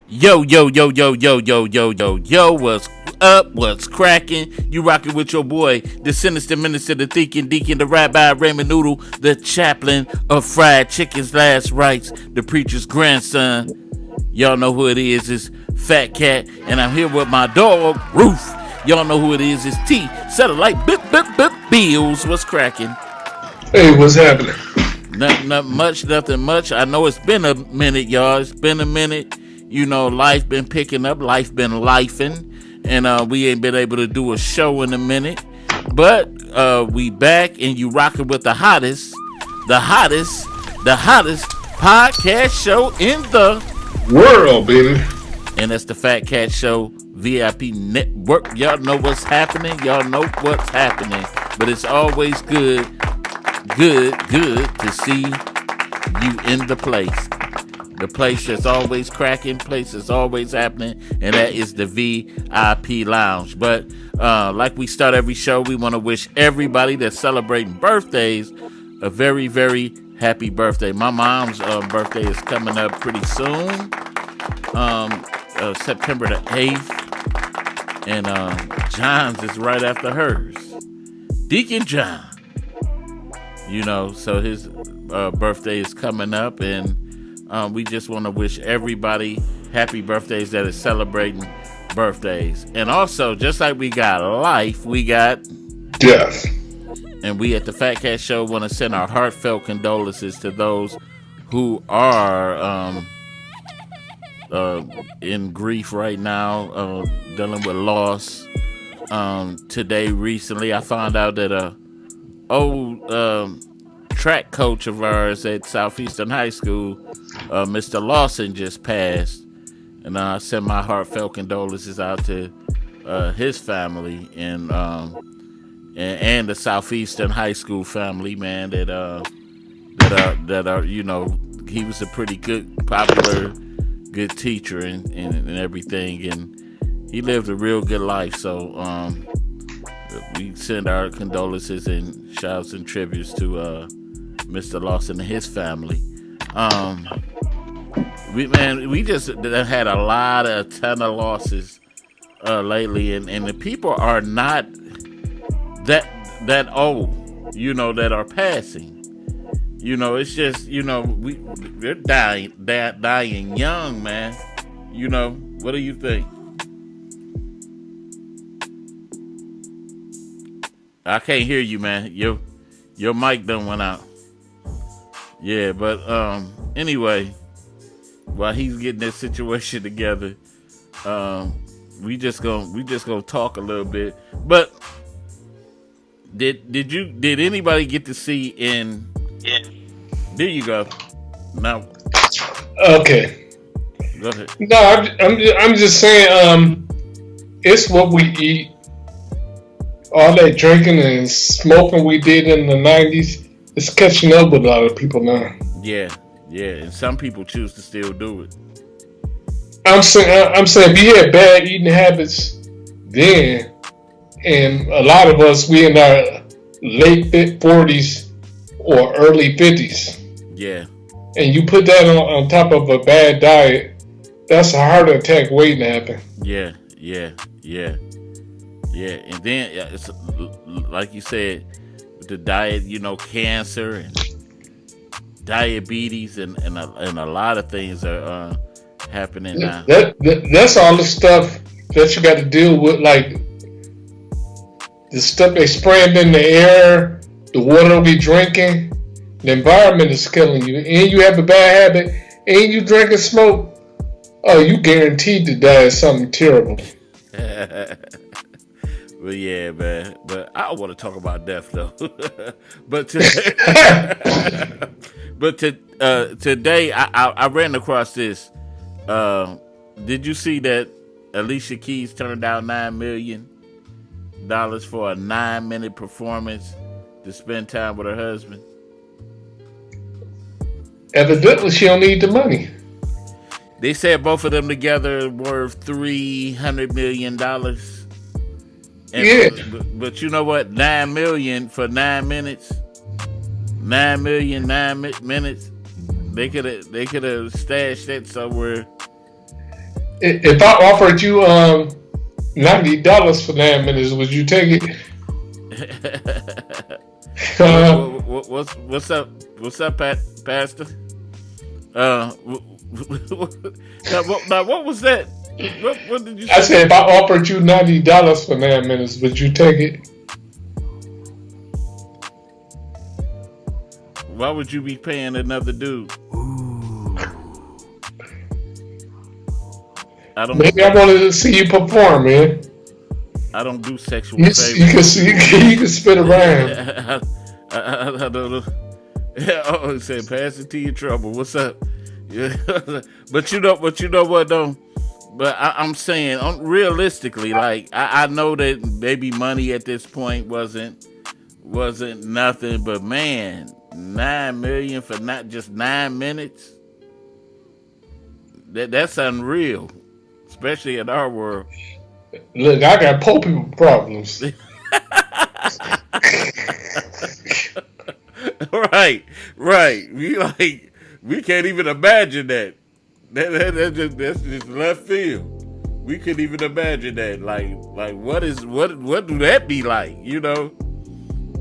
Yo, yo, yo, yo, yo, yo, yo, yo, yo, what's up? What's cracking? You rocking with your boy, the sinister minister, the thinking deacon, the rabbi, Raymond Noodle, the chaplain of fried chicken's last rites, the preacher's grandson. Y'all know who it is. It's Fat Cat, and I'm here with my dog, Ruth. Y'all know who it is. It's T. Satellite Bip Bip Bip Bills. What's cracking? Hey, what's happening? Nothing much. I know it's been a minute, y'all. It's been a minute. You know, life been picking up, life been lifing, and we ain't been able to do a show in a minute. But we back, and you rocking with the hottest podcast show in the World, baby. and that's the Fat Cat Show VIP network. Y'all know what's happening. Y'all know what's happening. But it's always good to see you in the place. The place that's always cracking, place that's always happening, and that is the VIP Lounge. But like we start every show, we want to wish everybody that's celebrating birthdays a very, very happy birthday. My mom's birthday is coming up pretty soon, September the 8th, and John's is right after hers. Deacon John. You know, so his birthday is coming up, and we just want to wish everybody happy birthdays that is celebrating birthdays. And also, just like we got life, we got death. And we at the Fat Cat Show want to send our heartfelt condolences to those who are in grief right now, dealing with loss. Today, recently, I found out that old track coach of ours at Southeastern High School, Mr. Lawson, just passed, and I send my heartfelt condolences out to his family and the Southeastern High School family, man. That are you know, he was a pretty good, popular, good teacher and everything, and he lived a real good life. So we send our condolences and shouts and tributes to Mr. Lawson and his family. We just had a ton of losses lately, and the people are not that old, you know, that are passing. You know, it's just, you know, we're dying young, man. You know, what do you think? I can't hear you, man. Your mic done went out. Yeah, but anyway, while he's getting that situation together, we just gonna talk a little bit. But did anybody get to see in? Yeah. There you go. Now, Okay. go ahead. No, I'm just saying. It's what we eat. All that drinking and smoking we did in the '90s, it's catching up with a lot of people now. Yeah, and some people choose to still do it. I'm saying we had bad eating habits then, and a lot of us we in our late 40s or early 50s. Yeah. And you put that on top of a bad diet, that's a heart attack waiting to happen. Yeah. And then it's like you said, the diet, you know, cancer and diabetes and a lot of things are happening now. That's all the stuff that you got to deal with, like the stuff they spraying in the air, the water we drinking. The environment is killing you, and you have a bad habit, and you drink and smoke. Oh, you guaranteed to die of something terrible. Well, yeah, man. But I don't want to talk about death though. but today I ran across this. Did you see that Alicia Keys turned down $9 million for a 9-minute performance to spend time with her husband? Evidently, she don't need the money. They said both of them together worth $300 million. Yeah. But you know what? 9 million for 9 minutes. 9 million, 9 minutes. They could have stashed that somewhere If I offered you $90 for 9 minutes, would you take it? What's up? What's up, Pastor? Now, what was that? What did you say? I said, if I offered you $90 for 9 minutes, would you take it? Why would you be paying another dude? Maybe I wanted to see you perform, man. I don't do sexual favors. You can spin around. I don't know. Oh, he said, pass it to your trouble. What's up? Yeah. But you know what though? But I'm saying, realistically, like I know that maybe money at this point wasn't nothing, but man, $9 million for not just 9 minutes. That's unreal, especially in our world. Look, I got poor people problems. Right. We can't even imagine that. That's just left field. We couldn't even imagine that. Like what do that be like? You know.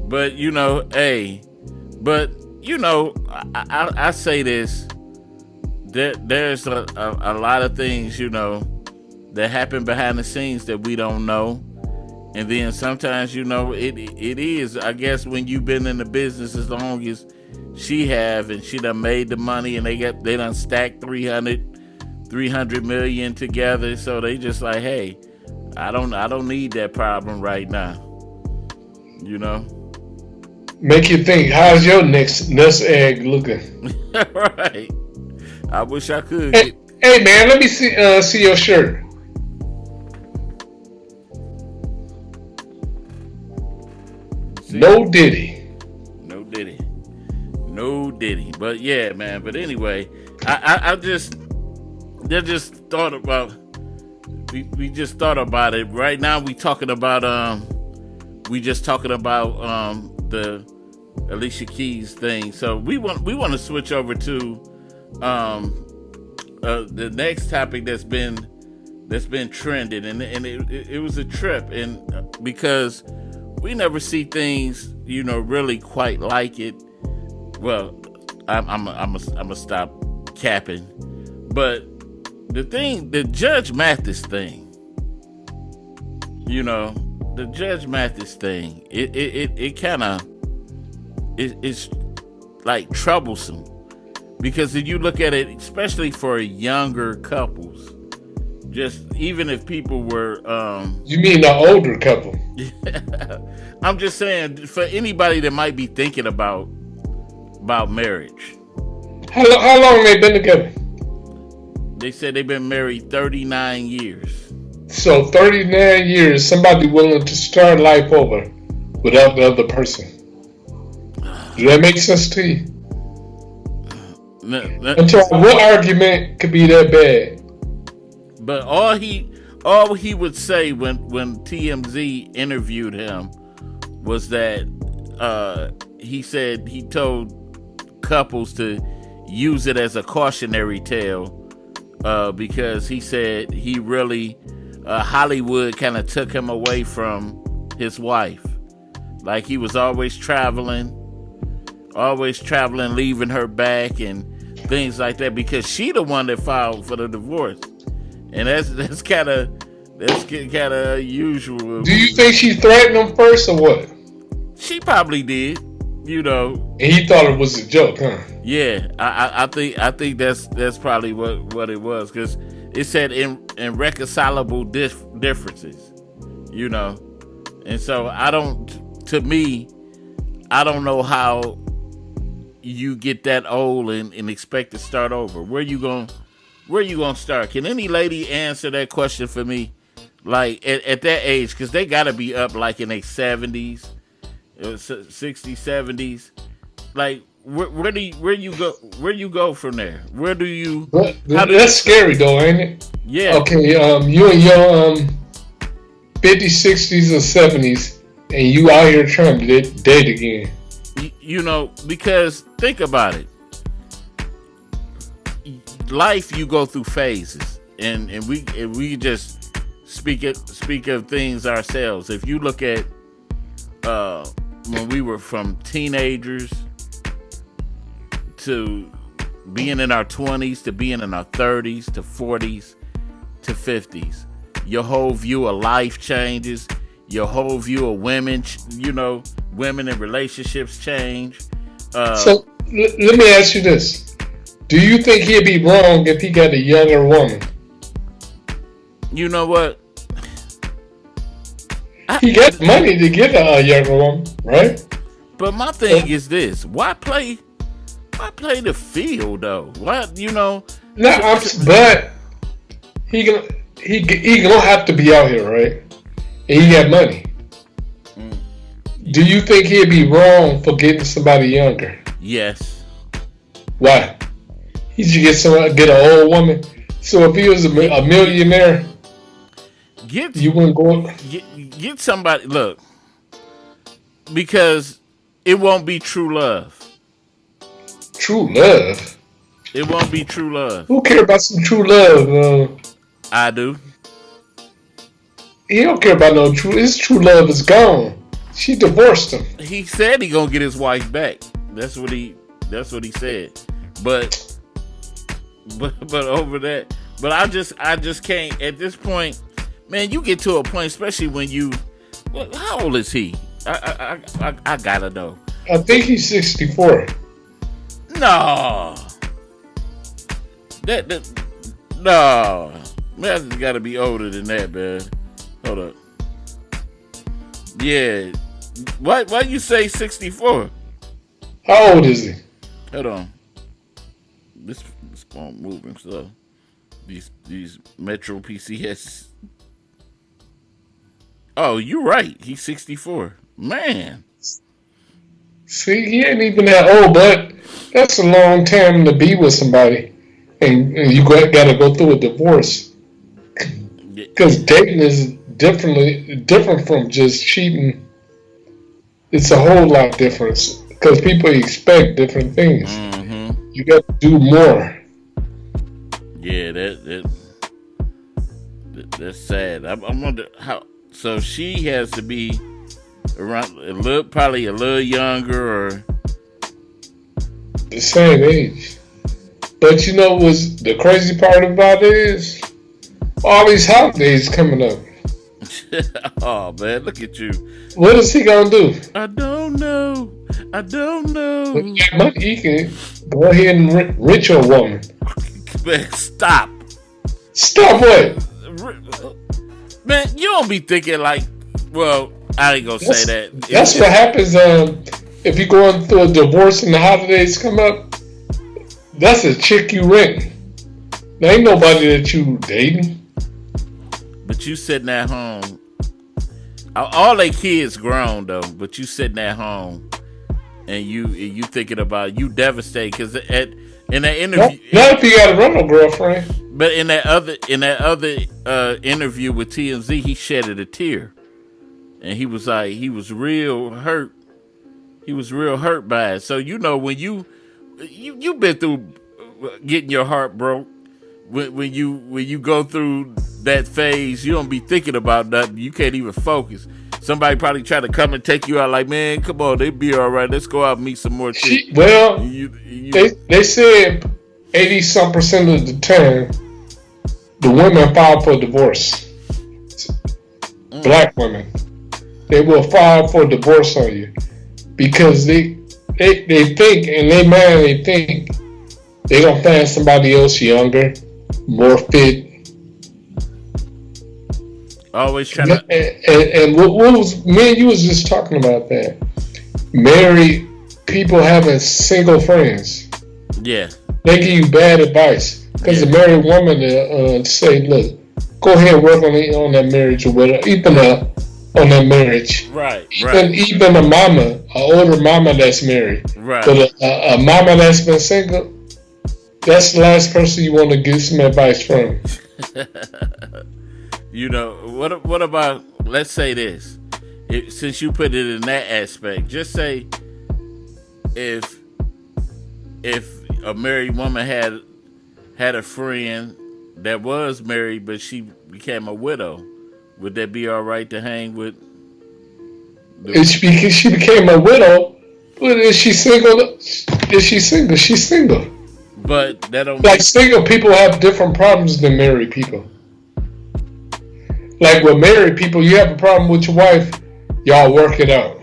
But you know, hey. But you know, I say this. There's a lot of things, you know, that happen behind the scenes that we don't know. And then sometimes, you know, it is, I guess, when you've been in the business as long as she have, and she done made the money, and they done stacked 300 million together. So they just like, hey, I don't need that problem right now. You know? Make you think, how's your next nest egg looking? Right. I wish I could. Hey man, let me see your shirt. See? No diddy. But yeah, man. But anyway, I just thought about. We just thought about it. Right now, we just talking about the Alicia Keys thing. So we want to switch over to the next topic that's been trending, and it was a trip, and because we never see things, you know, really quite like it. Well, I'm gonna stop capping, but the Judge Mathis thing, you know, the Judge Mathis thing, it kind of it's like troublesome, because if you look at it, especially for younger couples, just even if people were you mean the older couple? I'm just saying, for anybody that might be thinking about marriage. How long they been together? They said they've been married 39 years. So 39 years, somebody willing to start life over without the other person. Does that make sense to you? What argument could be that bad? But all he would say when TMZ interviewed him was that he said he told couples to use it as a cautionary tale, because he said he really Hollywood kind of took him away from his wife. Like he was always traveling, leaving her back and things like that, because she the one that filed for the divorce. And that's kind of unusual. Do you think she threatened him first or what? She probably did, you know. And he thought it was a joke, huh? Yeah, I think that's probably what it was, because it said irreconcilable differences, you know. And so I don't know how you get that old and expect to start over. Where you gonna start? Can any lady answer that question for me? Like at that age, because they gotta be up like in their 70s, 60s, 70s. Like where you go from there? Where do you? That's scary though, ain't it? Yeah. Okay. You in your 50s, 60s, or 70s, and you out here trying to date again. You know, because think about it. Life, you go through phases. and we just speak of things ourselves. If you look at when we were from teenagers to being in our 20s to being in our 30s to 40s to 50s, your whole view of life changes. Your whole view of women, women in relationships change. Let me ask you this: do you think he'd be wrong if he got a younger woman? You know what? He got money to get a younger woman, right? But my thing is this: why play the field though? What No, but he gonna have to be out here, right? And he got money. Do you think he'd be wrong for getting somebody younger? Yes. Why? He should get an old woman. So if he was a millionaire, you wouldn't go. Get somebody. Look, because it won't be true love. True love. It won't be true love. Who care about some true love? I do. He don't care about no true. His true love is gone. She divorced him. He said he gonna get his wife back. That's what he said. But over that. But I just can't at this point. Man, you get to a point, especially when you. Well, how old is he? I gotta know. I think he's 64. No. No. Man, has gotta be older than that, man. Hold up. Yeah. Why you say 64? How old is he? Hold on. This phone moving slow. These Metro PCS. Oh, you're right. He's 64. Man. See, he ain't even that old, but that's a long time to be with somebody, and you got to go through a divorce. Because dating is different from just cheating. It's a whole lot different because people expect different things. Mm-hmm. You got to do more. Yeah, that's sad. I wonder how. So she has to be around probably a little younger or the same age. But you know what's the crazy part about it is all these holidays coming up. Oh man, look at you. What is he gonna do? I don't know. When he got money, he can go ahead and rich a woman. Man, stop. Stop what? Man, you don't be thinking like, well, I ain't gonna say that. That's what happens if you're going through a divorce and the holidays come up. That's a chick you renting. There ain't nobody that you dating. But you sitting at home. All they kids grown though, but you sitting at home and you thinking about you devastated because in that interview. Not if you got a rental girlfriend. But in that other interview with TMZ, he shedded a tear, and he was like, he was real hurt. He was real hurt by it. So when you've been through getting your heart broke, when you go through that phase, you don't be thinking about nothing. You can't even focus. Somebody probably try to come and take you out. Like, man, come on, they be all right. Let's go out and meet some more chicks. Well, they said 80-some% of the time, the women file for divorce. Black women, they will file for divorce on you because they think in their mind they think they gonna find somebody else younger, more fit. Always trying to. And what was me and you was just talking about that. Married people having single friends. Yeah. They give you bad advice because the married woman say, "Look, go ahead and work on that marriage or whatever." Even on that marriage, right? Even a mama, an older mama that's married, right? But a mama that's been single, that's the last person you want to get some advice from. What about? Let's say this, since you put it in that aspect, just say if a married woman had a friend that was married, but she became a widow. Would that be all right to hang with the? She became a widow, but is she single? Is she single? She's single. But that don't Like make. single people have different problems than married people. Like with married people, you have a problem with your wife, y'all work it out.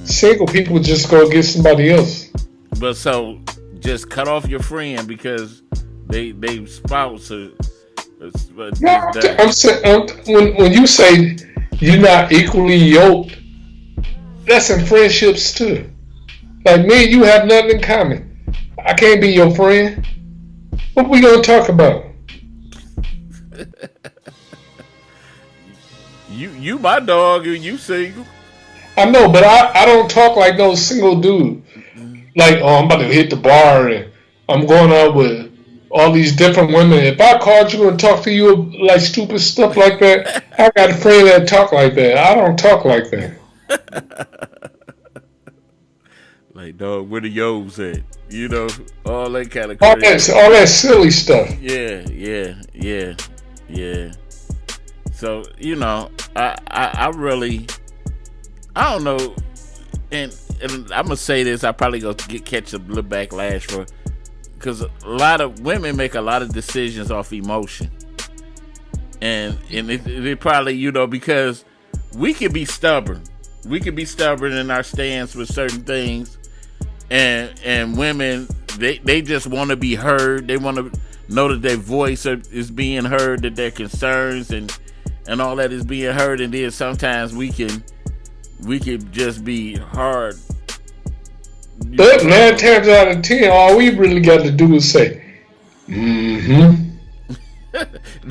Single people just go get somebody else. But so just cut off your friend because they spouse or No, that. I'm saying when you say you're not equally yoked, that's in friendships too. Like me and you have nothing in common. I can't be your friend. What we gonna talk about? You my dog and you single. I know, but I don't talk like no single dude. Like, oh, I'm about to hit the bar and I'm going out with all these different women. If I called you and talked to you like stupid stuff like that, I got a friend that talk like that. I don't talk like that. Like dog, where the yos at? You know, all that kind of All crazy. all that silly stuff. Yeah. So I really I don't know, and I'm gonna say this. I probably gonna catch a little backlash for because a lot of women make a lot of decisions off emotion, and it probably because we can be stubborn. We can be stubborn in our stance with certain things, and women they just want to be heard. They want to know that their voice is being heard, that their concerns and all that is being heard, and then sometimes we can just be hard. But 9 times out of 10, all we really got to do is say, mm-hmm.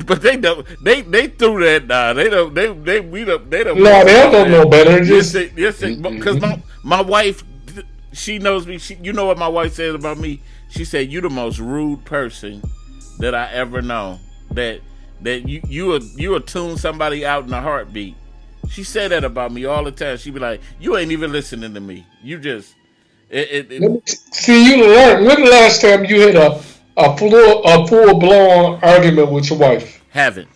But they don't. They threw that down. They don't. We don't. They don't. No, they don't know better. Yes, Just because my wife, she knows me. You know what my wife said about me? She said, "You the most rude person that I ever know. That you will tune somebody out in a heartbeat." She said that about me all the time. She be like, "You ain't even listening to me. You just see you learn. When the last time you had a full blown argument with your wife? haven't."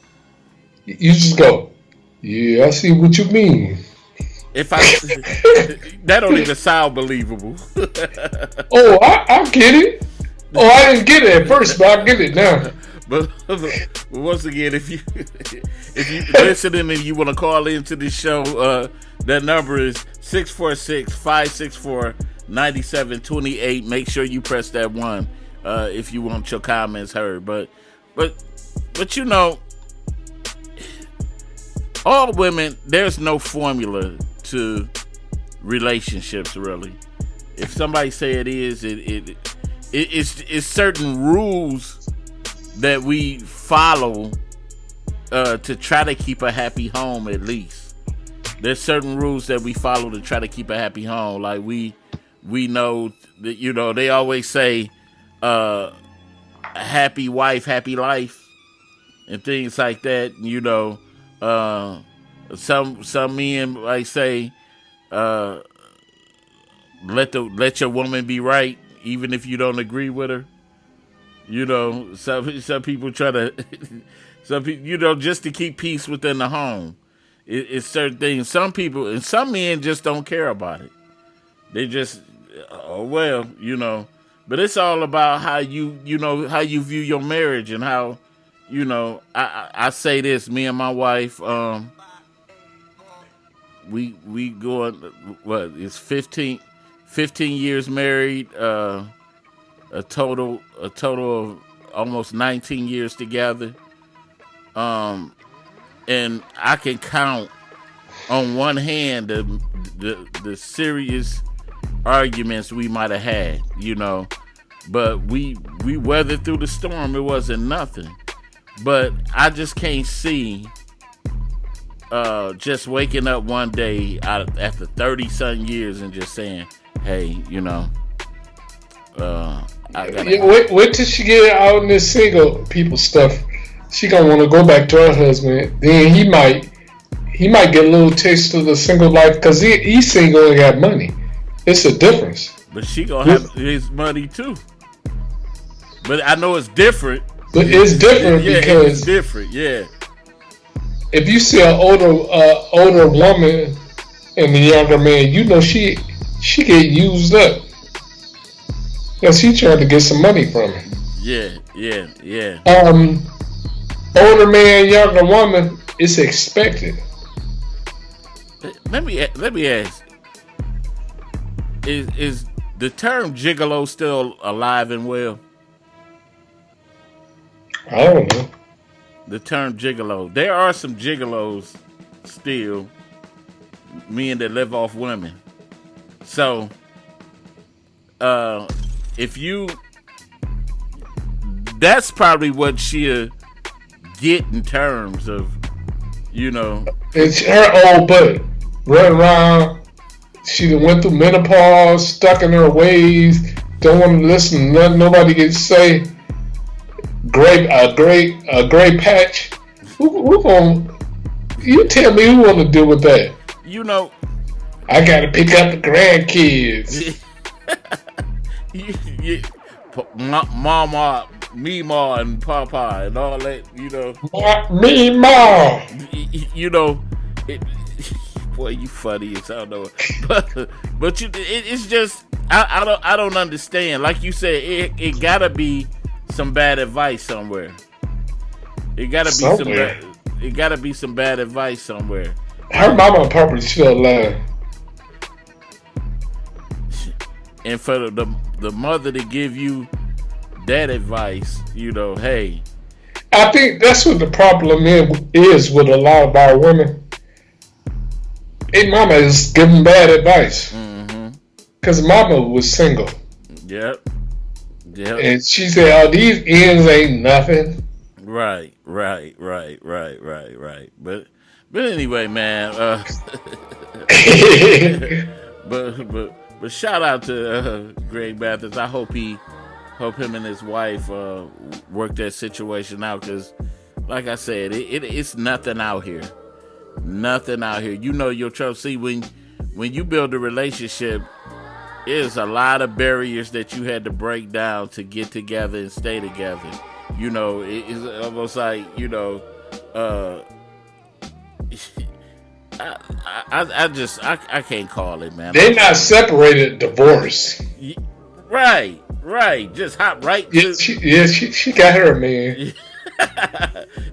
You just go, yeah, I see what you mean. If I that don't even sound believable. Oh, I get it. Oh, I didn't get it at first, but I get it now. But once again, if you listening and you want to call into the show, that number is 646-564-9728. Make sure you press that one if you want your comments heard. But all women, there's no formula to relationships really. If somebody say it is, it's certain rules that we follow to try to keep a happy home. At least there's certain rules that we follow to try to keep a happy home. Like we know that they always say happy wife, happy life, and things like that. Some men like say let your woman be right even if you don't agree with her. Some people try to, some people, just to keep peace within the home. It's certain things. Some people and some men just don't care about it. They just, oh well, But it's all about how how you view your marriage and how, I say this. Me and my wife, we going what? It's 15 years married. A total of almost 19 years together. And I can count on one hand the serious arguments we might have had, but we weathered through the storm. It wasn't nothing. But I just can't see just waking up one day after 30-something years and just saying, hey, wait till she get out in this single people stuff. She gonna want to go back to her husband. Then he might get a little taste of the single life because he's single and got money. It's a difference. But she gonna have his money too. But I know it's different. But it's different Yeah, it's because different. Yeah, if you see an older woman and a younger man, you know she get used up because he trying to get some money from her. yeah. Um, older man, younger woman, it's expected. Let me ask: Is the term gigolo still alive and well? I don't know. The term gigolo. There are some gigolos still, men that live off women. So, uh, if you, that's probably what she'll get in terms of, you know, It's her old buddy running around. She done went through menopause, stuck in her ways, don't want to listen to nothing nobody can say. A great patch. Who gonna? You tell me who want to deal with that? you know, I gotta pick up the grandkids. you, mama, Mima, and Papa, and all that, you know. Me, mom. You know, it, boy, you funny as I don't know, but it's just I don't understand. Like you said, it gotta be some bad advice somewhere. It gotta be Somewhere. it gotta be some bad advice somewhere. Her mama and papa still alive. And for the mother to give you that advice, you know, hey, I think that's what the problem is with a lot of our women. Hey, mama is giving bad advice because mama was single. yep, And she said, "Oh, these ends ain't nothing." right. But anyway, man. But shout out to Greg Mathers. I hope him and his wife work that situation out, because, like I said, it's nothing out here. Nothing out here. You know your trouble. See, when you build a relationship, there's a lot of barriers that you had to break down to get together and stay together. You know, it's almost like, you know, I can't call it, man. They're not separated, divorce. Right. Just hop right to. She got her man.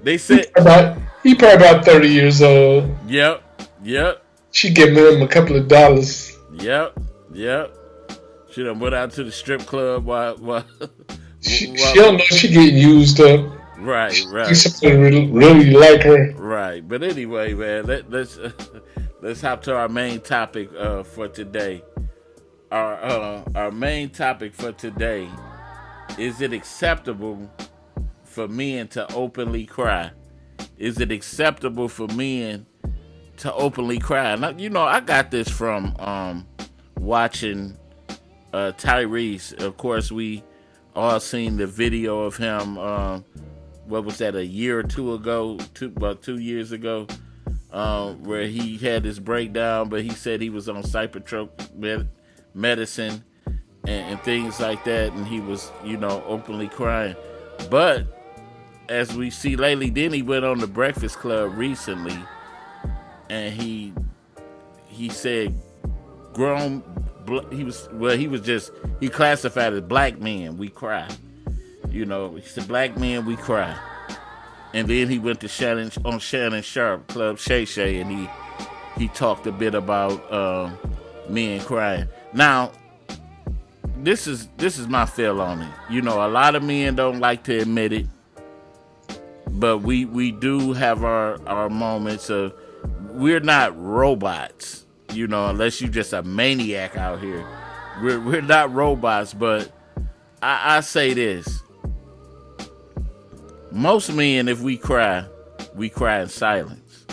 They said he probably about 30 years old. Yep. She giving him a couple of dollars. Yep. She done went out to the strip club while she don't know she getting used up. Right. Somebody really like her. Right. But anyway, man, let's hop to our main topic for today. Our main topic for today: is it acceptable for men to openly cry? Is it acceptable for men to openly cry? Now, you know, I got this from watching Tyrese. Of course, we all seen the video of him. What was that? A year or two ago? About 2 years ago, where he had this breakdown, but he said he was on psychotropic medicine and things like that, and he was, you know, openly crying. But as we see lately, then he went on the Breakfast Club recently, and he said he classified as black men, we cry. You know, he said black men, we cry. And then he went to Shannon Sharp, Club Shay Shay, and he talked a bit about men crying. Now, this is my feel on it. You know, a lot of men don't like to admit it, but we do have our moments of, we're not robots, you know, unless you just a maniac out here. We're not robots, but I say this. Most men, if we cry in silence.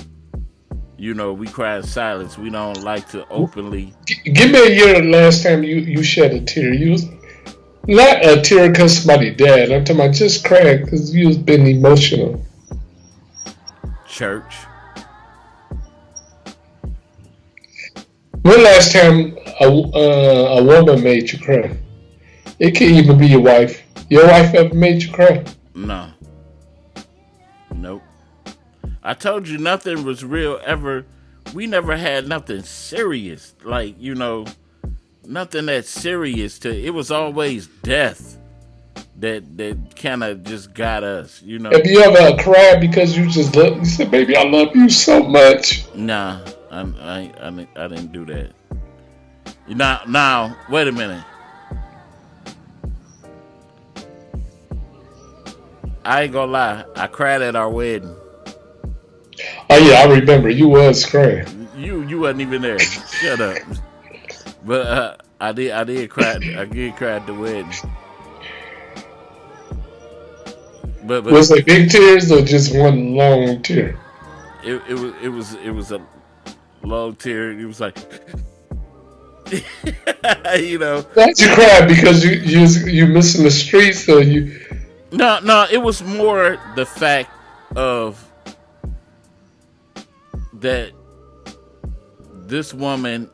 You know, we cry in silence. We don't like to openly. Give me a year the last time you shed a tear. You was not a tear because somebody died. I'm talking about just crying because you was been emotional. Church. When last time a woman made you cry? It could even be your wife. Your wife ever made you cry? No, nope. I told you nothing was real ever. We never had nothing serious, like nothing that serious. It was always death that kind of just got us. Have you ever cried because you said, "Baby, I love you so much"? Nah, I didn't do that. Now, wait a minute. I ain't gonna lie. I cried at our wedding. Oh yeah, I remember you was crying. You wasn't even there. Shut up. But I did cry. I did cry at the wedding. But Was it big tears or just one long tear? it was a long tear. It was like Why'd you cry? Because you missing the streets, or you? No. It was more the fact of that this woman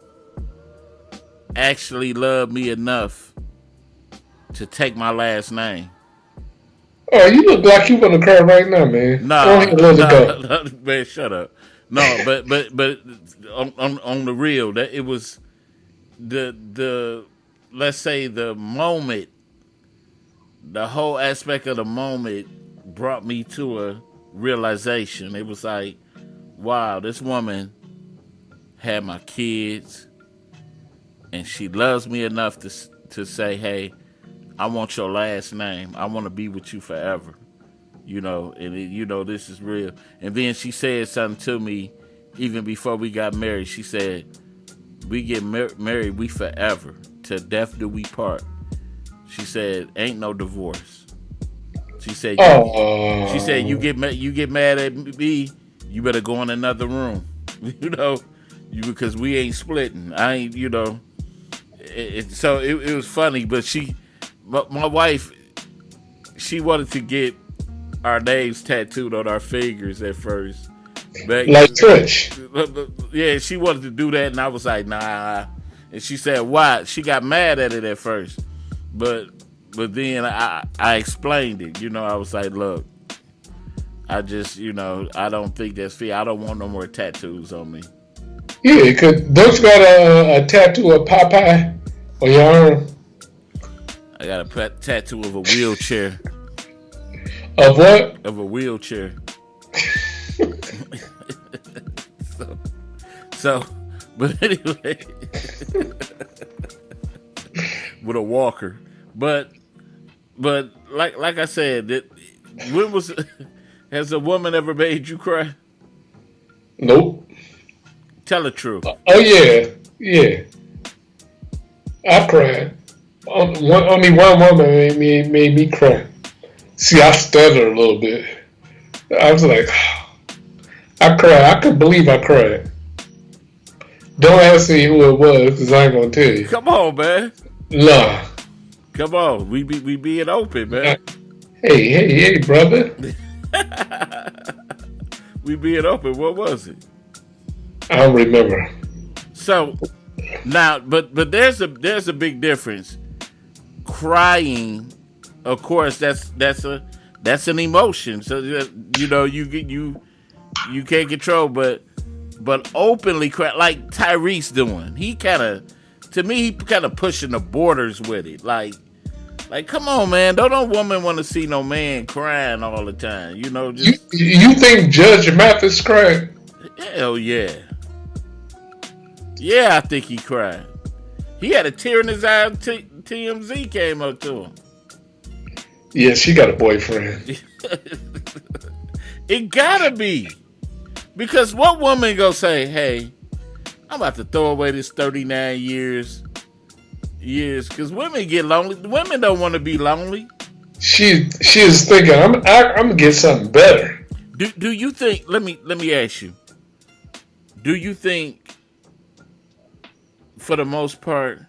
actually loved me enough to take my last name. Oh, you look like you want to cry right now, man. Go ahead, let it go. No, man, shut up. No, but on the real, that it was the let's say the moment, the whole aspect of the moment brought me to a realization. It was like, wow, this woman had my kids, and she loves me enough to say, hey, I want your last name. I want to be with you forever. This is real. And then she said something to me even before we got married. She said, we get married, we forever. Till death do we part. She said, ain't no divorce. She said, you get mad at me, you better go in another room. Because we ain't splitting. I ain't, so it was funny, but my wife, she wanted to get our names tattooed on our fingers at first. Like Trish. Yeah, she wanted to do that, and I was like, nah. And she said, why? She got mad at it at first. But then I explained it. I was like, look, I just, I don't think that's fair. I don't want no more tattoos on me. Yeah, because don't you got a tattoo of Popeye on your arm? I got a tattoo of a wheelchair. Of what? Of a wheelchair. But anyway, with a walker. But like I said, has a woman ever made you cry? Nope. Tell the truth. Oh yeah. I cried. One woman made me cry. See, I stuttered a little bit. I was like, I cried. I couldn't believe I cried. Don't ask me who it was, because I ain't gonna tell you. Come on, man. Nah. Come on, we being open, man. Hey, brother. We being open. What was it? I don't remember. So now, but there's a big difference. Crying, of course, that's an emotion. So you can't control, but openly cry like Tyrese doing. He to me, he kind of pushing the borders with it. Like, come on, man. Don't no woman want to see no man crying all the time. You think Judge Mathis cried? Hell yeah. Yeah, I think he cried. He had a tear in his eye. TMZ came up to him. Yeah, she got a boyfriend. It gotta be. Because what woman gonna say, hey, I'm about to throw away this 39 years. Because women get lonely. Women don't want to be lonely. She is thinking, I'm gonna get something better. Do you think? Let me ask you. Do you think, for the most part,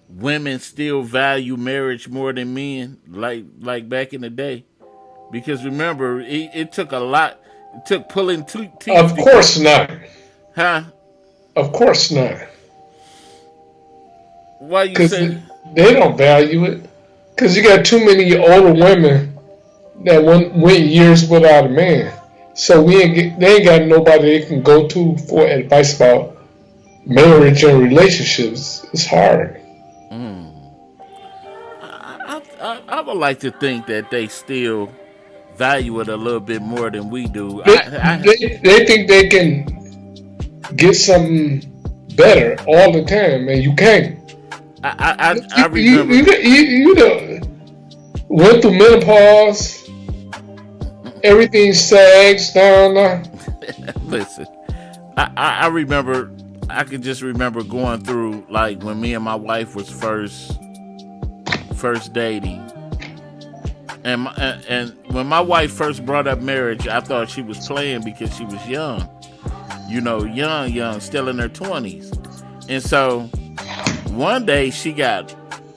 women still value marriage more than men, like back in the day? Because remember, it took a lot. It took pulling teeth. Of course not. Huh? Of course not. Why you say? They don't value it. Because you got too many older women that went years without a man. So they ain't got nobody they can go to for advice about marriage and relationships. It's hard. I would like to think that they still value it a little bit more than we do. They think they can get something better all the time, and you can't. I remember. You went through menopause, everything sags down now. Listen, I remember. I could just remember going through like when me and my wife was first dating, and when my wife first brought up marriage, I thought she was playing because she was young, young, still in her 20s, and so one day she got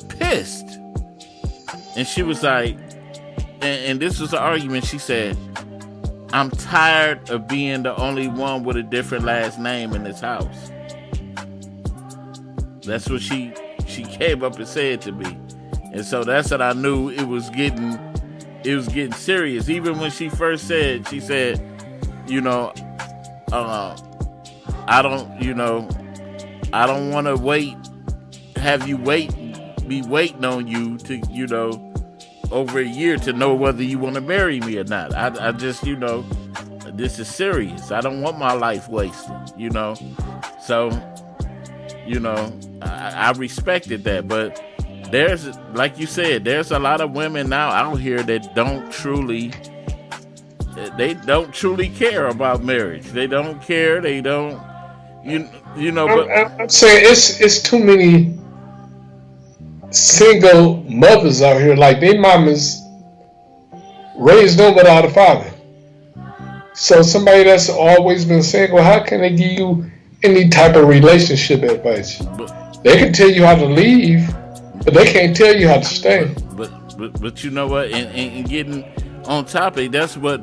pissed, and she was like, and this was the argument. She said, "I'm tired of being the only one with a different last name in this house." That's what she came up and said to me, and so that's what I knew it was getting serious. Even when she first said, she said, I don't want to have you be waiting on you to over a year to know whether you want to marry me or not. I just this is serious. I don't want my life wasted. So I respected that, but there's, like you said, there's a lot of women now out here that don't truly care about marriage. They don't care. They don't, but I'm saying it's too many single mothers out here. Like their mamas raised them without a father. So somebody that's always been single, how can they give you any type of relationship advice? They can tell you how to leave, but they can't tell you how to stay. But you know what? And getting on topic, that's what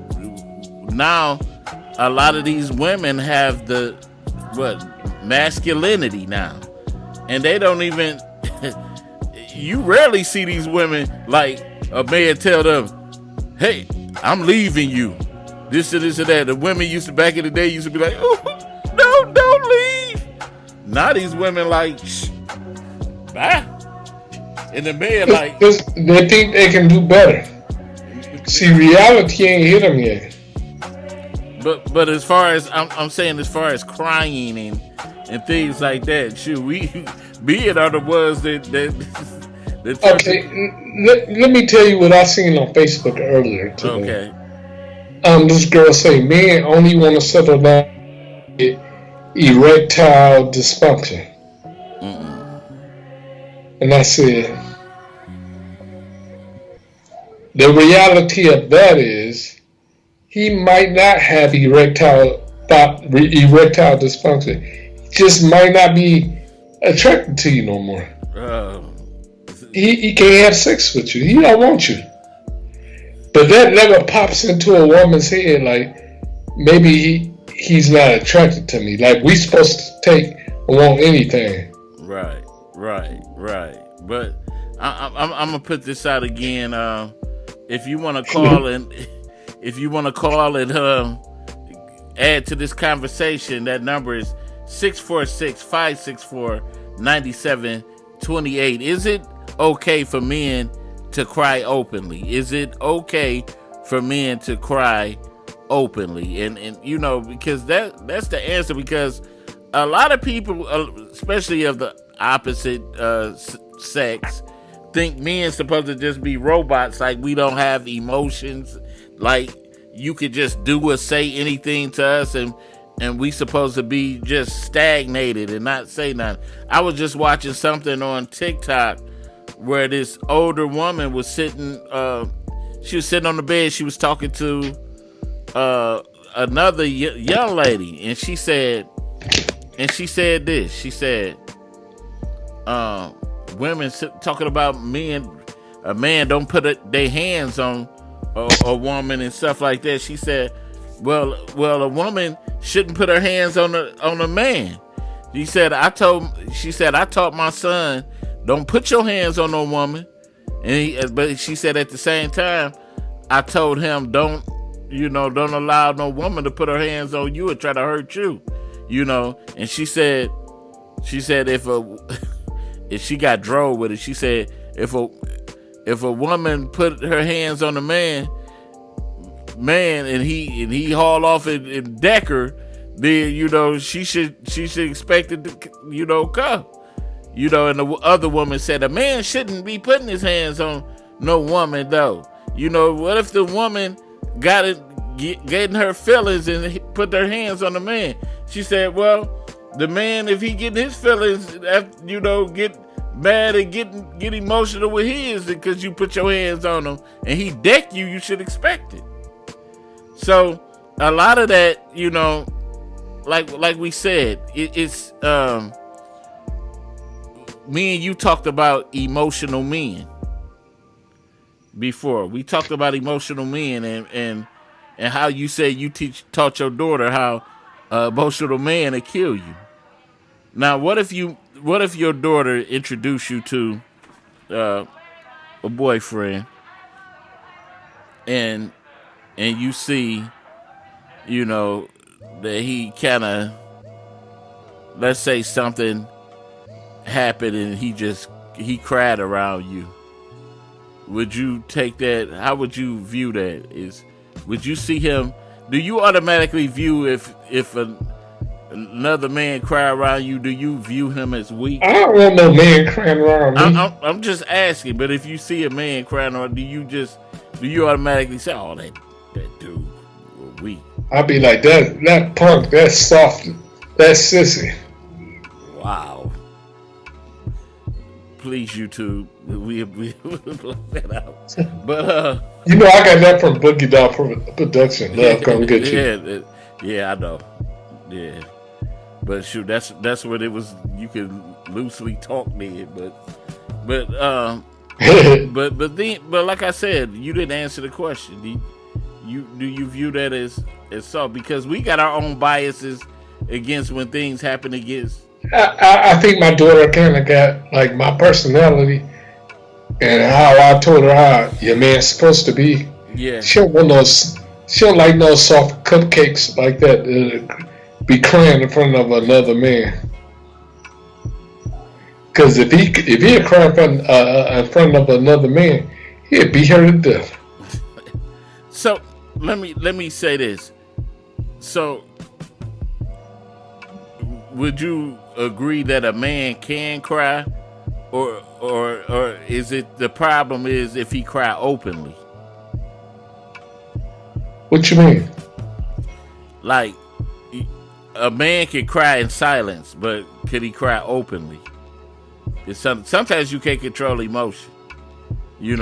now a lot of these women have the masculinity now, and they don't even. You rarely see these women like a man tell them, "Hey, I'm leaving you." This and this and that. The women back in the day used to be like, "Oh, no, don't leave." Now these women like, "Shh, bye." And the man like, they think they can do better. See, reality ain't hit them yet. But as far as I'm saying, as far as crying and things like that, shoot, we being are the ones that okay, let me tell you what I seen on Facebook earlier today. Okay. This girl say men only want to settle down with erectile dysfunction. And I said, the reality of that is he might not have erectile dysfunction. He just might not be attracted to you no more. He can't have sex with you. He don't want you. But that never pops into a woman's head like maybe he's not attracted to me. Like we supposed to take or want anything. Right. But I'm gonna put this out again. If you want to call and add to this conversation, that number is 646-564-9728. Is it okay for men to cry openly? Is it okay for men to cry openly? And because that's the answer, because a lot of people, especially of the opposite sex, think men supposed to just be robots, like we don't have emotions, like you could just do or say anything to us, and we supposed to be just stagnated and not say nothing. I was just watching something on TikTok where this older woman was sitting she was sitting on the bed. She was talking to another young lady, and she said this. She said, women talking about men, a man don't put their hands on a woman and stuff like that. She said, well, a woman shouldn't put her hands on a man. She said, I taught my son, don't put your hands on no woman. But she said at the same time, I told him, don't allow no woman to put her hands on you and try to hurt you, And she said if if she got drove with it, she said if a woman put her hands on a man, and he haul off and deck her, then she should expect it to come. And the other woman said a man shouldn't be putting his hands on no woman though. What if the woman got it getting her feelings and put their hands on the man? She said, well, the man, if he getting his feelings, get mad and get emotional with his because you put your hands on him and he decked you, you should expect it. So a lot of that, like we said, it's me and you talked about emotional men before. We talked about emotional men and how you said you taught your daughter how emotional man will kill you. Now, what if your daughter introduced you to a boyfriend and you see, that he kind of, let's say something happened and he cried around you. Would you take that? How would you view that? Would you see him? Do you automatically view if another man cry around you? Do you view him as weak? I don't want no man crying around me. I'm just asking. But if you see a man crying around, do you automatically say, "Oh, that dude weak"? I'll be like that punk, that's soft, that's sissy. Wow. Please, YouTube, we block that out. But I got that from Boogie Doll Production. Love come get you. Yeah, I know. Yeah, but shoot, that's what it was. You can loosely talk then, but like I said, you didn't answer the question. Do you view that as so? Because we got our own biases against when things happen against. I think my daughter kind of got like my personality and how I told her how your man's supposed to be. Yeah. She don't like no soft cupcakes like that. Be crying in front of another man. Because if he cry in front of another man, he'd beat her to death. So let me say this. So would you agree that a man can cry, or is it the problem is if he cry openly? What you mean? Like a man can cry in silence, but could he cry openly? Sometimes you can't control emotion. It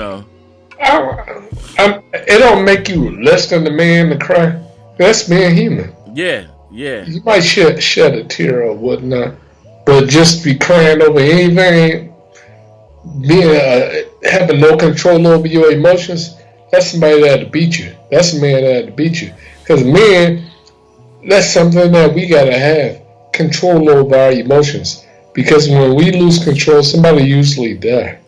don't make you less than the man to cry. That's being human. Yeah. You might shed a tear or whatnot, but just be crying over anything, being having no control over your emotions. That's somebody that had to beat you. That's a man that had to beat you. Because men, that's something that we gotta have control over our emotions. Because when we lose control, somebody usually die.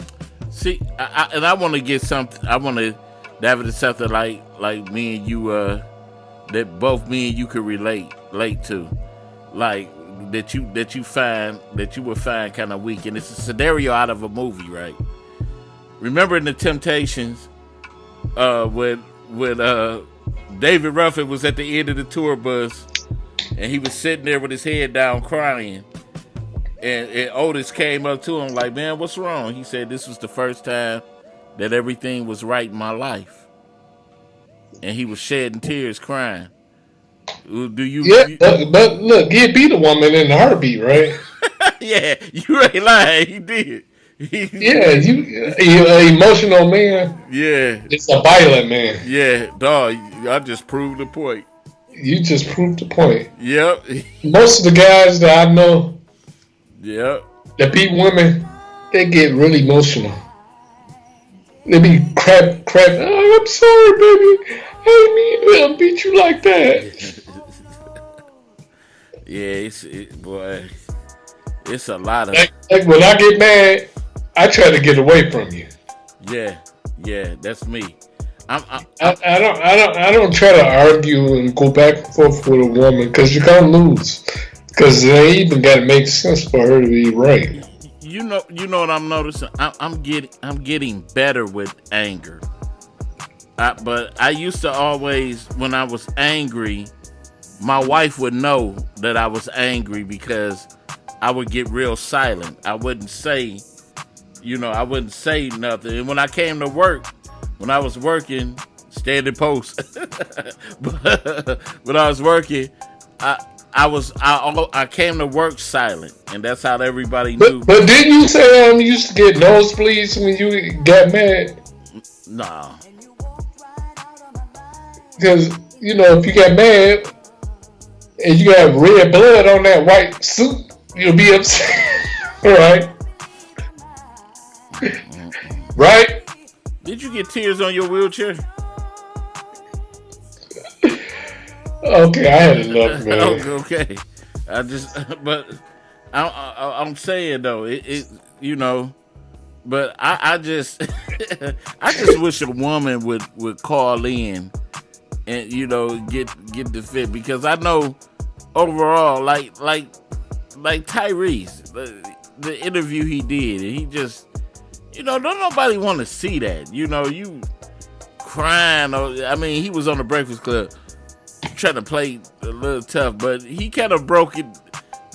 See, I want to get something. I want to dive into something like me and you, that both me and you could relate to, like that you would find kind of weak, and it's a scenario out of a movie, right? Remember in the Temptations, when David Ruffin was at the end of the tour bus, and he was sitting there with his head down crying. And Otis came up to him like, man, what's wrong? He said, this was the first time that everything was right in my life. And he was shedding tears, crying. Do you? Yeah, but look, he beat a woman in a heartbeat, right? Yeah, you ain't lying. He did. Yeah, you an emotional man. Yeah. It's a violent man. Yeah, dog, I just proved the point. You just proved the point. Yep. Most of the guys that I know, yep, that beat women, they get really emotional. They be crap. Oh, I'm sorry, baby. I didn't mean to beat you like that. Yeah, boy, it's a lot of. Like when I get mad, I try to get away from you. Yeah, that's me. I don't try to argue and go back and forth with a woman because you're gonna lose. Because they even got to make sense for her to be right. You know what I'm noticing. I'm getting better with anger. But I used to always, when I was angry, my wife would know that I was angry because I would get real silent. I wouldn't say, I wouldn't say nothing. And when I came to work, when I was working, standing post, but when I was working, I came to work silent, and that's how everybody knew. But didn't you say you used to get nosebleeds when you got mad? Nah. Because if you got mad and you got red blood on that white suit, you'll be upset, right? Right? Did you get tears on your wheelchair? Okay, I had enough, man. Okay, but I'm saying though, but I just, I just wish a woman would call in and get the fit, because I know overall, like Tyrese, the interview he did, and he just, don't nobody want to see that, you crying. I mean, he was on the Breakfast Club trying to play a little tough, but he kind of broke it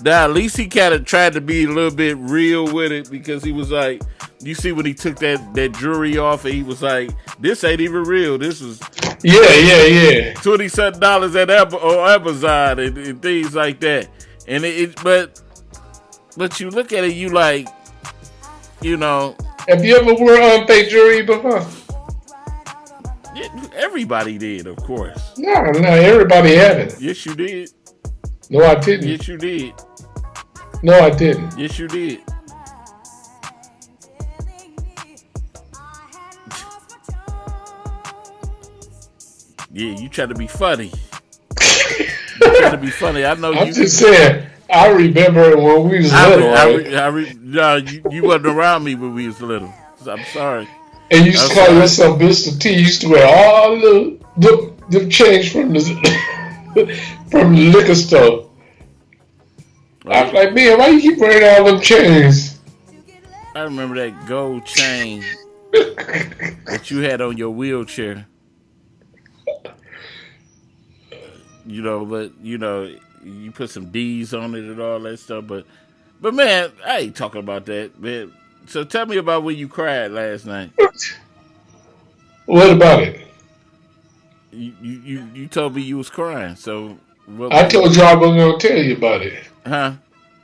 down. At least he kind of tried to be a little bit real with it, because he was like, you see when he took that jewelry off, and he was like, this ain't even real. This was $20 at Amazon and things like that. And but you look at it, you like, Have you ever worn fake jewelry before? Everybody did, of course. No, everybody haven't. Yes, you did. No, I didn't. Yes, you did. No, I didn't. Yes, you did. Yeah, you try to be funny. You try to be funny. I know. I'm just saying. I remember when we was little. You wasn't around me when we was little. I'm sorry. And you used to call yourself Mr. T. You used to wear all the change from the liquor store. Right. I was like, man, why you keep wearing all them chains? I remember that gold chain that you had on your wheelchair. But you put some D's on it and all that stuff. But man, I ain't talking about that, man. So tell me about when you cried last night. What about it? You told me you was crying. So I told you I wasn't gonna tell you about it. Huh?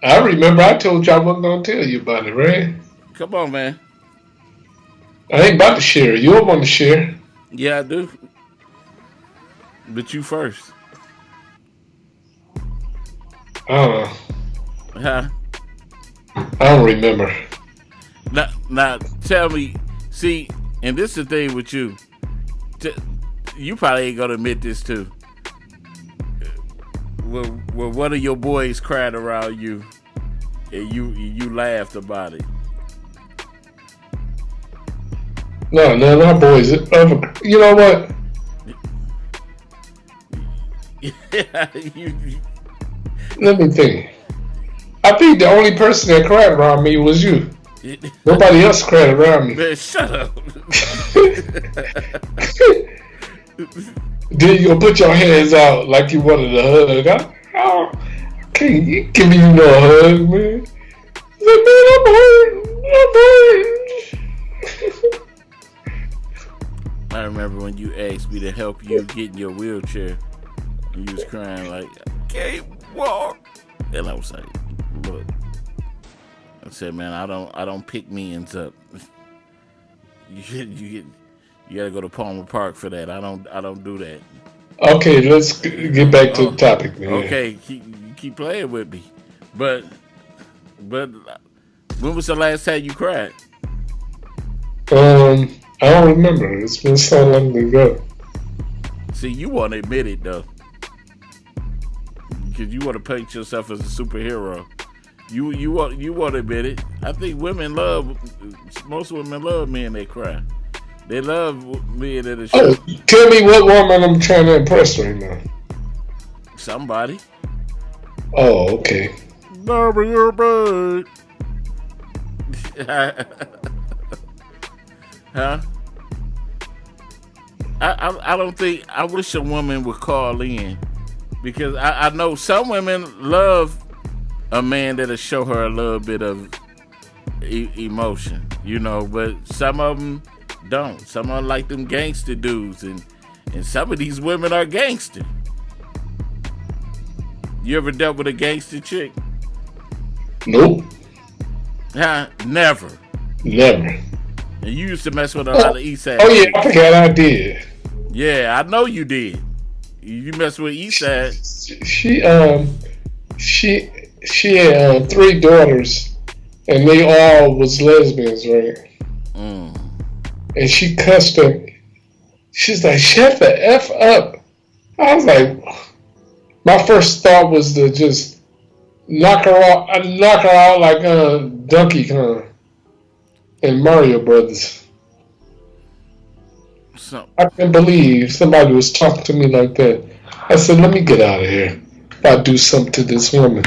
I remember I told you I wasn't gonna tell you about it, right? Come on, man. I ain't about to share. You don't want to share. Yeah, I do. But you first. I don't know. Huh? I don't remember. Now tell me. See, and this is the thing with you. You probably ain't gonna admit this too. Well, one of your boys cried around you, and you laughed about it. No, my boys. You know what? Let me think. I think the only person that cried around me was you. Nobody else cried around me. Man, shut up. Then you put your hands out like you wanted a hug. I can't give you no hug, man. Like, man, I'm hurting. I remember when you asked me to help you get in your wheelchair, and you was crying like, I can't walk. And I was like, look. I said, man, I don't pick men's up. You gotta go to Palmer Park for that. I don't do that. Okay, let's get back to the topic, man. Okay, keep playing with me. But when was the last time you cried? I don't remember. It's been so long ago. See, you want to admit it though, because you want to paint yourself as a superhero. You want to admit it. I think most women love men that cry. They love being in the Oh, show. tell me what woman I'm trying to impress right now. Somebody. Oh, okay. Barbara, your bird. Huh? I don't think. I wish a woman would call in because I know some women love a man that'll show her a little bit of emotion, but some of them don't. Some of them like them gangster dudes, and some of these women are gangster. You ever dealt with a gangster chick? Nope. Huh? Never. Never. And you used to mess with a lot Oh, of East Side oh yeah, I chicks. forgot I did. Yeah, I know you did. You mess with East Side. She she had 3 daughters, and they all was lesbians, right? Mm. And she cussed them. She's like, "Shut the f up." I was like, my first thought was to just knock her out like Donkey Kong and Mario Brothers. So, I can't believe somebody was talking to me like that. I said, "Let me get out of here. If I do something to this woman."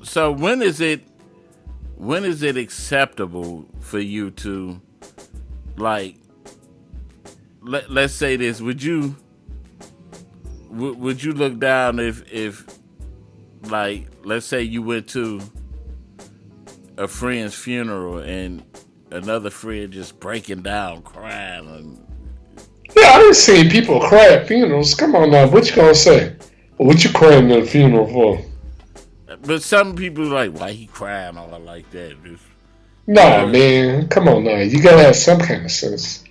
so when is it acceptable for you to like let's say this? Would you look down if like let's say you went to a friend's funeral and another friend just breaking down crying and Yeah, I done seen people cry at funerals. Come on now, what you gonna say? What you crying at a funeral for? but some people like why he crying all like that. Just, Nah, man, come on now. You gotta have some kind of sense.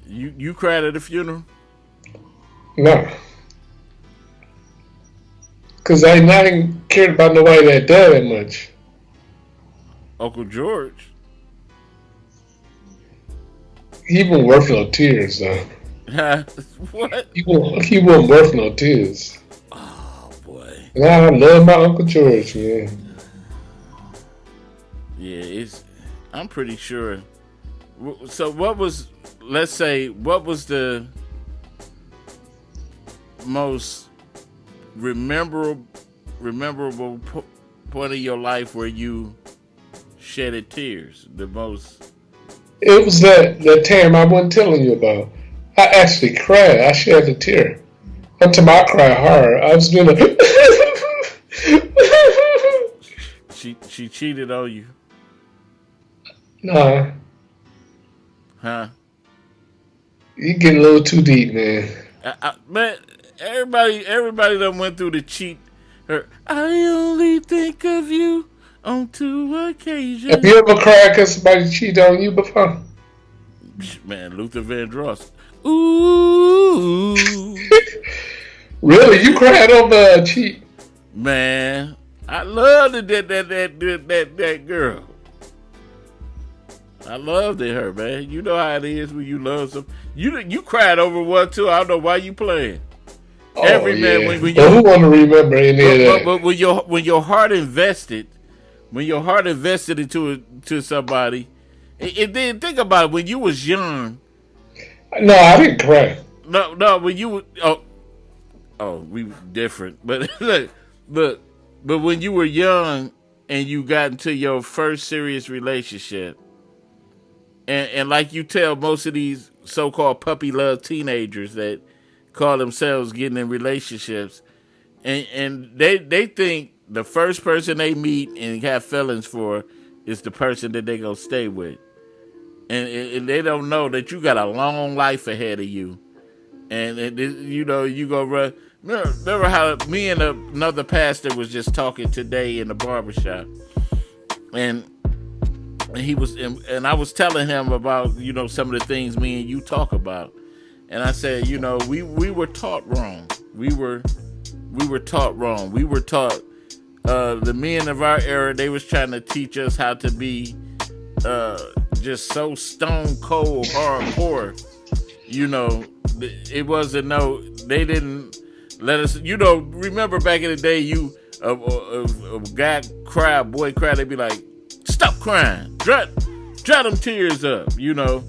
you cried at a funeral? Nah, cause I ain't cared about nobody that died that much. Uncle George? He wasn't worth no tears though. What? He wasn't worth no tears. Oh boy. Nah, I love my Uncle George, man. Yeah, I'm pretty sure. So what was? Let's say what was the most rememberable point of your life where you shedded tears? The most. It was that time I wasn't telling you about. I actually cried. I shed a tear. Until I cried hard. I was doing a. She cheated on you, Nah, huh? you get a little too deep, man. Man, everybody done went through the cheat. I only think of you on 2 Have occasions. you ever cried because somebody cheated on you before? Man, Luther Vandross. Ooh, Really? You cried over a cheat? man, I love that girl. I loved her, man. You know how it is when you love some. You cried over one too. I don't know why you playing. Oh Every man yeah. when you But who want to remember any of that? but when your heart invested, into somebody, it didn't think about it when you was young. No, I didn't cry. No, when you were we were different, but look, but when you were young and you got into your first serious relationship, and like you tell most of these so-called puppy love teenagers that call themselves getting in relationships, and they think the first person they meet and have feelings for is the person that they gonna stay with, and they don't know that you got a long life ahead of you, and you gonna run. Remember how me and another pastor was just talking today in the barbershop, and he was and I was telling him about some of the things me and you talk about, and I said we were taught wrong. We were taught wrong. We were taught the men of our era. They was trying to teach us how to be just so stone cold hardcore. It wasn't no. They didn't let us. Remember back in the day, a guy cry, a boy cry, they'd be like, "Stop crying, drop dry them tears up, you know.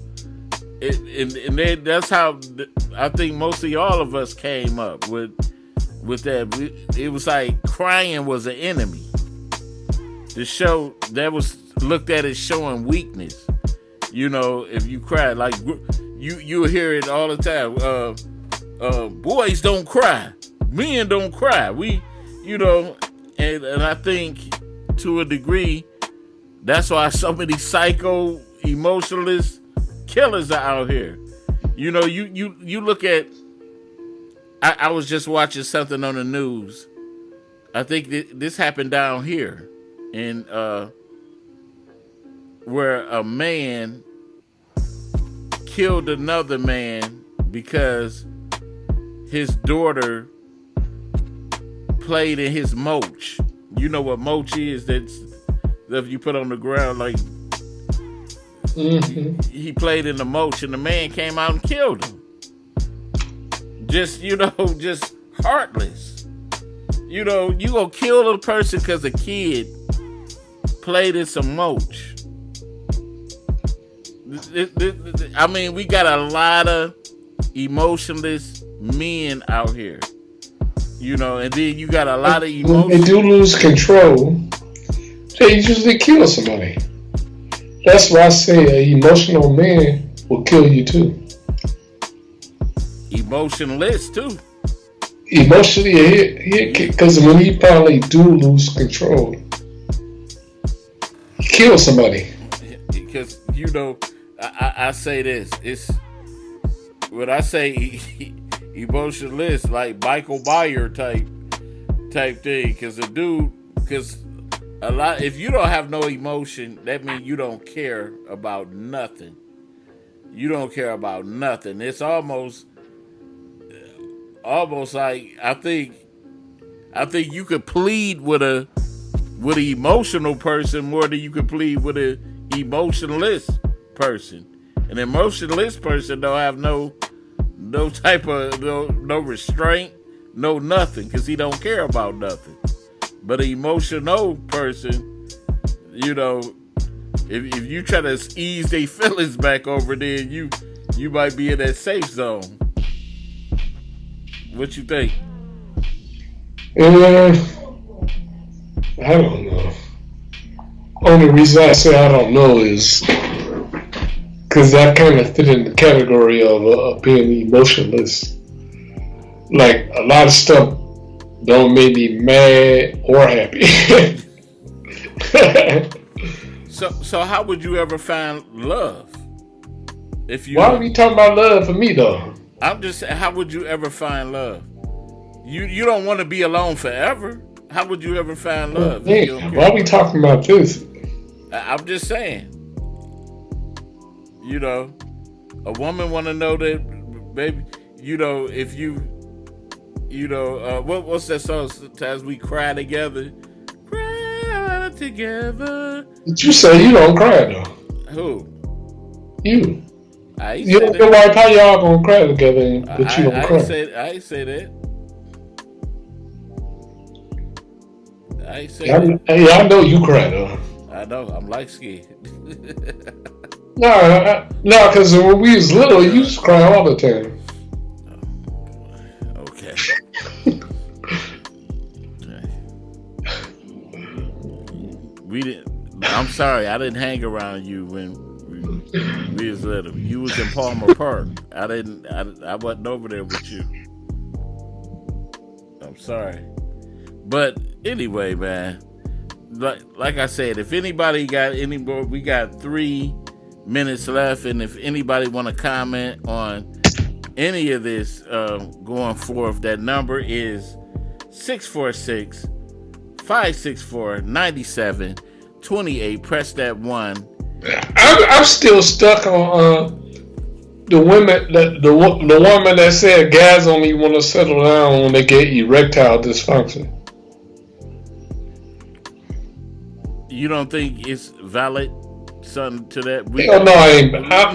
That's how I think mostly all of us came up with that. It was like crying was an enemy. The show that was looked at as showing weakness. You know, if you cry, like you hear it all the time. Boys don't cry, men don't cry. We, you know, and I think to a degree, that's why so many psycho emotionalist killers are out here. You know, you look at. I was just watching something on the news. I think this happened down here, in where a man killed another man because his daughter played in his mulch. You know what mulch is? That's that you put on the ground, like. Mm-hmm. He played in the mulch, and the man came out and killed him. Just, you know, just heartless. You know, you gonna kill a person because a kid played in some mulch. I mean, we got a lot of emotionless men out here. You know, and then you got a lot of emotion. When they do lose control, they usually kill somebody. That's why I say an emotional man will kill you too. Emotionless too. Emotionally, because when he finally do lose control, he kills somebody. Because, you know, I say this. It's when I say emotionless, like Michael Meyer type thing. Because a dude, a lot. If you don't have no emotion, that means you don't care about nothing. You don't care about nothing. It's almost like I think you could plead with an emotional person more than you could plead with an emotionless person. An emotionless person don't have no type of no restraint, no nothing, because he don't care about nothing. But an emotional person, you know, if you try to ease their feelings back over there, you might be in that safe zone. What you think? I don't know. Only reason I say I don't know is because that kind of fit in the category of being emotionless. Like, a lot of stuff don't make me mad or happy. So how would you ever find love? Why are we talking about love for me though? I'm just saying, how would you ever find love? You don't want to be alone forever. How would you ever find love? Why are we talking about this? I'm just saying. You know, a woman want to know that, baby. You know, if you know, what's that song? Sometimes we cry together. Cry together. Did you say you don't cry though? Who? You. You don't feel like how y'all gonna cry together, but you don't cry. I ain't say that. I ain't say that. Yeah, I know you cry though. I know. I'm light skinned. No, because when we was little, you used to cry all the time. Okay. We didn't. I'm sorry. I didn't hang around you when we was little. You was in Palmer Park. I wasn't over there with you. I'm sorry. But anyway, man. Like I said, if anybody got any more, we got 3 minutes left, and if anybody want to comment on any of this going forth, that number is 646-564-9728. Press that 1. I'm still stuck on the women the woman that said guys only want to settle down when they get erectile dysfunction. You don't think it's valid? Something to that? Hell no, I ain't. I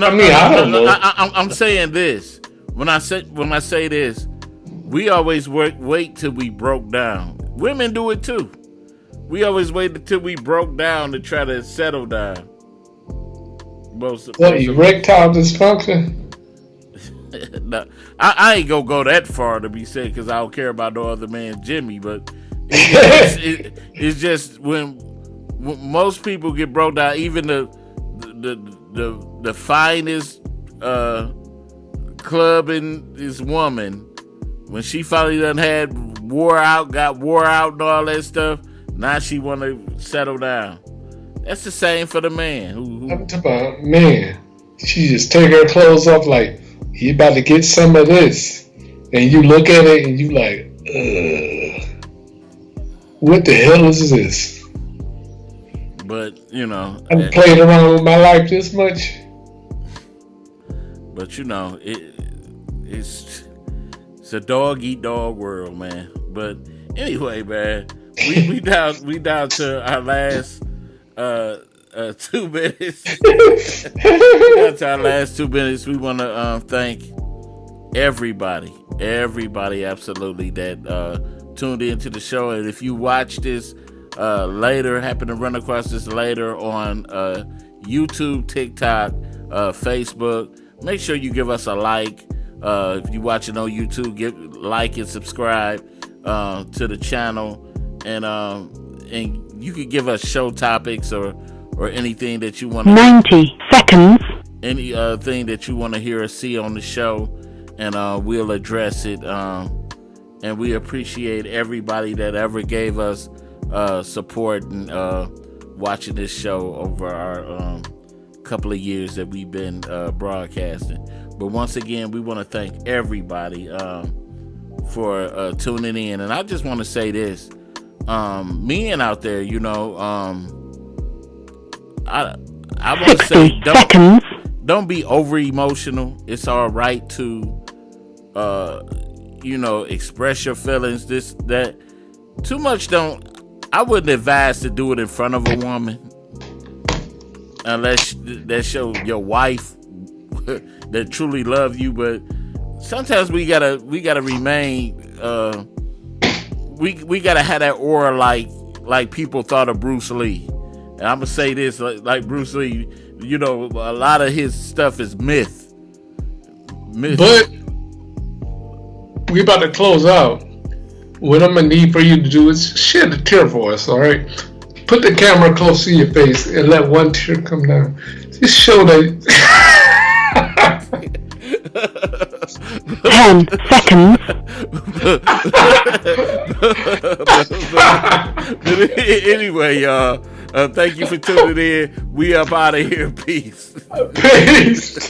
don't know. I'm saying this. When I say this, we always wait till we broke down. Women do it too. We always wait until we broke down to try to settle down. What, erectile dysfunction? No, I ain't gonna go that far to be said because I don't care about no other man, Jimmy. But it's just when most people get broke down, even the finest club in this woman, when she finally done got wore out and all that stuff, now she want to settle down. That's the same for the man. I'm talking about, man, she just take her clothes off like, you about to get some of this. And you look at it and you like, what the hell is this? But, you know. I've played around with my life this much. But, you know, it's a dog-eat-dog world, man. But anyway, man, we down to our last 2 minutes. That's our last 2 minutes. We want to thank everybody absolutely that tuned into the show. And if you watch this later, happen to run across this later on YouTube, TikTok, Facebook, make sure you give us a like. If you're watching on YouTube, like and subscribe to the channel, and you could give us show topics or anything that you want. 90 seconds. Any thing that you want to hear or see on the show, and we'll address it. And we appreciate everybody that ever gave us support and watching this show over our couple of years that we've been broadcasting. But once again, we want to thank everybody for tuning in. And I just want to say this, men out there, you know, I want to say don't be over emotional. It's all right to you know, express your feelings. That too much I wouldn't advise to do it in front of a woman unless that show your wife that truly love you. But sometimes we gotta remain we gotta have that aura like people thought of Bruce Lee. And I'm gonna say this, like Bruce Lee, you know, a lot of his stuff is myth. But we about to close out. What I'm gonna need for you to do is shed a tear for us, all right? Put the camera close to your face and let one tear come down. Just show that. 10 seconds. But anyway, y'all, thank you for tuning in. We up out of here. Peace. Peace.